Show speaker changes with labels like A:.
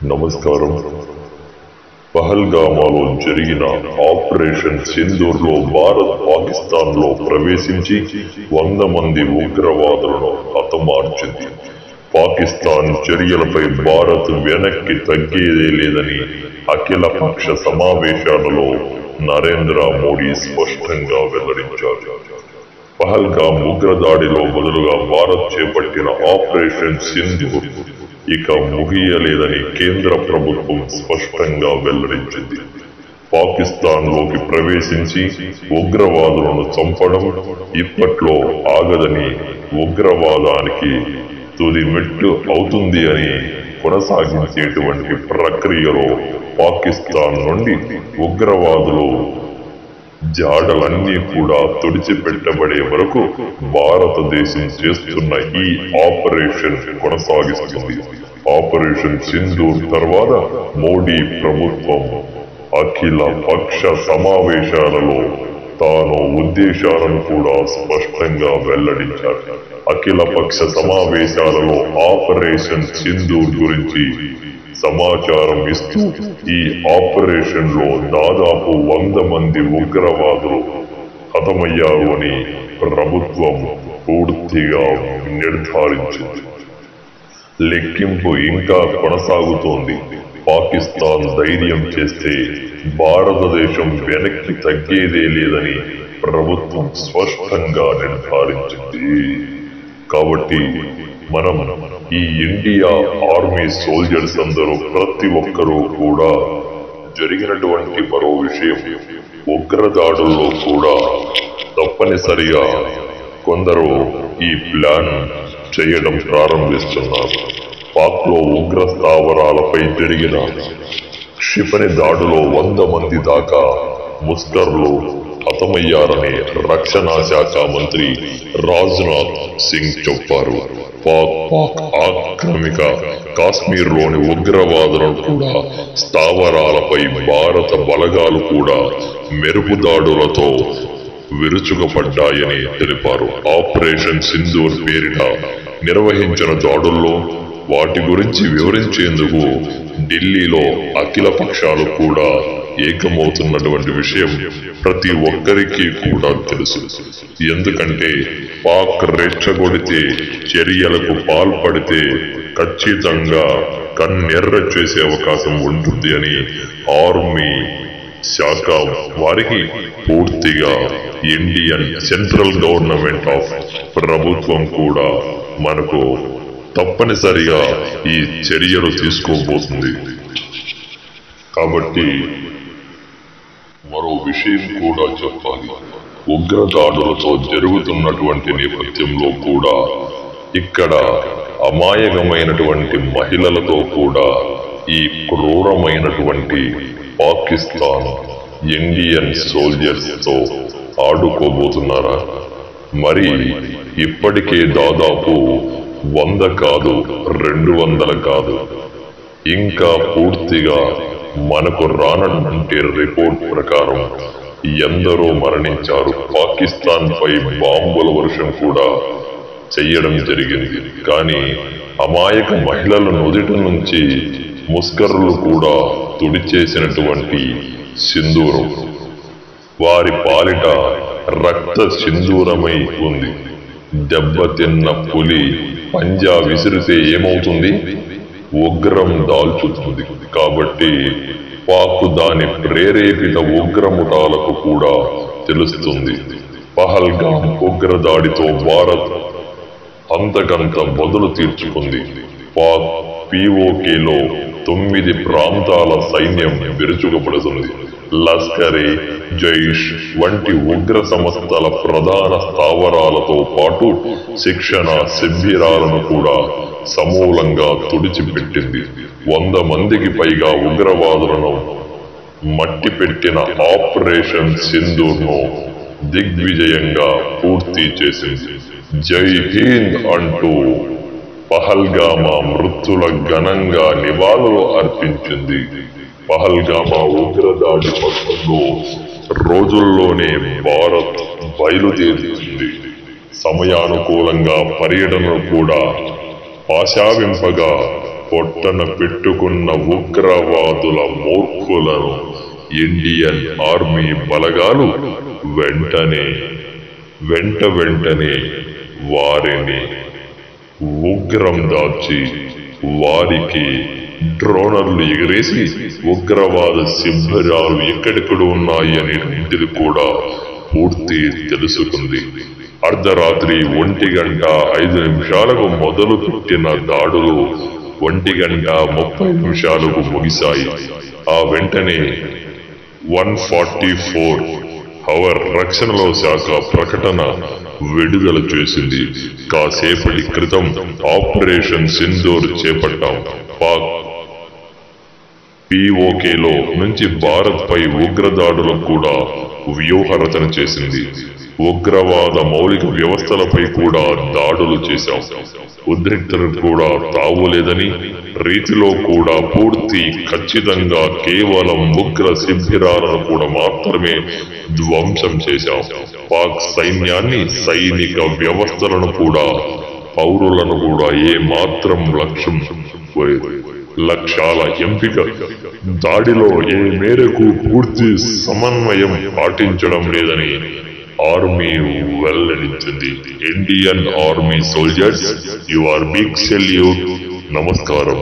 A: నమస్కారం. పహల్గామాలో జరిగిన ఆపరేషన్ సింధూర్లో భారత్ పాకిస్తాన్లో ప్రవేశించి 100 మంది ఉగ్రవాదులను హతమార్చింది. పాకిస్తాన్ చర్యలపై భారత్ వెనక్కి తగ్గేదే లేదని అఖిలపక్ష సమావేశాలలో నరేంద్ర మోడీ స్పష్టంగా వెల్లడించారు. పహల్గామ్ ఉగ్రదాడిలో బదులుగా భారత్ చేపట్టిన ఆపరేషన్ సింధూర్ ఇక ముగియలేదని కేంద్ర ప్రభుత్వం స్పష్టంగా వెల్లడించింది. పాకిస్తాన్లోకి ప్రవేశించి ఉగ్రవాదులను చంపడం ఇప్పట్లో ఆగదని, ఉగ్రవాదానికి తుది మెట్టు అవుతుంది అని కొనసాగించేటువంటి ప్రక్రియలో పాకిస్తాన్ నుండి ఉగ్రవాదులు జాడలన్నీ కూడా తుడిచిపెట్టబడే వరకు భారతదేశం చేస్తున్న ఈ ఆపరేషన్ కొనసాగిస్తుంది. ఆపరేషన్ సింధూర్ తర్వాత మోడీ ప్రభుత్వం అఖిల పక్ష సమావేశాలలో తాను ఉద్దేశాలను కూడా స్పష్టంగా వెల్లడించారు. అఖిల పక్ష సమావేశాలలో ఆపరేషన్ సింధూర్ గురించి సమాచారం ఇస్తూ ఈ ఆపరేషన్ లో దాదాపు 100 మంది ఉగ్రవాదులు హతమయ్యారు అని ప్రభుత్వం పూర్తిగా నిర్ధారించింది. లెక్కింపు ఇంకా కొనసాగుతోంది. పాకిస్తాన్ ధైర్యం చేస్తే భారతదేశం వెనక్కి తగ్గేదే లేదని ప్రభుత్వం స్పష్టంగా నిర్ధారించింది. కాబట్టి మనం ఈ ఇండియా ఆర్మీ సోల్జర్స్ అందరూ ప్రతి ఒక్కరూ కూడా జరిగినటువంటి మరో విషయం, ఉగ్రదాడుల్లో కూడా తప్పనిసరిగా కొందరు ఈ ప్లాన్ చేయడం ప్రారంభిస్తున్నారు. పాక్ లో ఉగ్ర స్థావరాలపై జరిగిన క్షిపణి దాడులో 100 మంది దాకా ముస్కర్లు హతమయ్యారని రక్షణ శాఖ మంత్రి రాజ్నాథ్ సింగ్ చెప్పారు. పాక్ ఆక్రమిక కాశ్మీర్లోని ఉగ్రవాదులను కూడా స్థావరాలపై భారత బలగాలు కూడా మెరుపు దాడులతో విరుచుకుపడ్డాయని తెలిపారు. ఆపరేషన్ సింధూర్ పేరిట నిర్వహించిన దాడుల్లో వాటి గురించి వివరించేందుకు ఢిల్లీలో అఖిల పక్షాలు కూడా ఏకమవుతున్నటువంటి విషయం ప్రతి ఒక్కరికి కూడా తెలుసు. ఎందుకంటే పాక్ రెచ్చగొడితే, చర్యలకు పాల్పడితే ఖచ్చితంగా కన్నెర్ర చేసే అవకాశం ఉంటుంది అని ఆర్మీ శాఖ వారికి పూర్తిగా ఇండియన్ సెంట్రల్ గవర్నమెంట్ ఆఫ్ ప్రభుత్వం కూడా మనకు తప్పనిసరిగా ఈ చర్యలు తీసుకోబోతుంది. కాబట్టి మరో విషయం కూడా చెప్పాలి. ఉగ్రదాడులతో జరుగుతున్నటువంటి నేపథ్యంలో కూడా ఇక్కడ అమాయకమైనటువంటి మహిళలతో కూడా ఈ క్రూరమైనటువంటి పాకిస్తాన్ ఇండియన్ సోల్జర్స్ తో ఆడుకోబోతున్నారా? మరి ఇప్పటికే దాదాపు 100 కాదు, 200 కాదు, ఇంకా పూర్తిగా మనకు రానటువంటి రిపోర్ట్ ప్రకారం ఎందరో మరణించారు. పాకిస్తాన్ పై బాంబుల వర్షం కూడా చెయ్యడం జరిగింది. కానీ అమాయక మహిళల నుదిటి నుంచి ముస్కర్లు కూడా తుడిచేసినటువంటి సింధూరం వారి పాలిట రక్త సింధూరమై ఉంది. దెబ్బతిన్న పులి పంజా విసిరితే ఏమవుతుంది? ఉగ్రం దాల్చుతుంది. కాబట్టి పాక్ దాని ప్రేరేపిత ఉగ్రముఠాలకు కూడా తెలుస్తుంది. పహల్గామ్ ఉగ్రదాడితో భారత్ అంతకంత బదులు తీర్చుకుంది. పాక్ POKలో 9 ప్రాంతాల సైన్యం విరుచుకుపడుతుంది. లష్కరే జైష్ వంటి ఉగ్ర సంస్థల ప్రధాన స్థావరాలతో పాటు శిక్షణ శిబిరాలను కూడా సమూలంగా తుడిచిపెట్టింది. 100 మందికి పైగా ఉగ్రవాదులను మట్టిపెట్టిన ఆపరేషన్ సింధూర్ ను దిగ్విజయంగా పూర్తి చేసింది. జై హింద్ అంటూ పహల్గామా మృతుల ఘనంగా నివాళులు అర్పించింది. పహల్గామా ఉగ్రదాడి మొత్తంలో రోజుల్లోనే భారత్ బయలుదేరుతుంది. సమయానుకూలంగా పర్యటనలు కూడా ఆశావింపగా పొట్టన పెట్టుకున్న ఉగ్రవాదుల మూర్ఖులను ఇండియన్ ఆర్మీ బలగాలు వెంటనే వారిని ఉగ్రం దాచి వారికి డ్రోనర్లు ఎగిరేసి ఉగ్రవాద శిబిరాలు ఎక్కడెక్కడ ఉన్నాయి అనేటువంటిది కూడా పూర్తి తెలుసుకుంది. అర్ధరాత్రి 1:05 మొదలు పెట్టిన దాడులు 1:30 ముగిశాయి. ఆ వెంటనే 144 అవర్ రక్షణలో శాఖ ప్రకటన విడుదల చేసింది. కాసేపటి క్రితం ఆపరేషన్ సింధూర్ చేపట్టాం. పాక్ POKలో నుంచి భారత్ పై ఉగ్రదాడులకు కూడా వ్యూహరచన చేసింది. ఉగ్రవాద మౌలిక వ్యవస్థలపై కూడా దాడులు చేశాం. ఉద్రిక్తలకు కూడా తావులేదని రీతిలో కూడా పూర్తి ఖచ్చితంగా కేవలం ఉగ్ర శిబిరాలను కూడా మాత్రమే ధ్వంసం చేశాం. పాక్ సైన్యాన్ని, సైనిక వ్యవస్థలను కూడా, పౌరులను కూడా ఏ మాత్రం లక్ష్యాల ఎంపిక దాడిలో ఏ మేరకు పూర్తి సమన్వయం పాటించడం లేదని ఆర్మీ వెల్లడించింది. Indian army soldiers, you are big salute. నమస్కారం.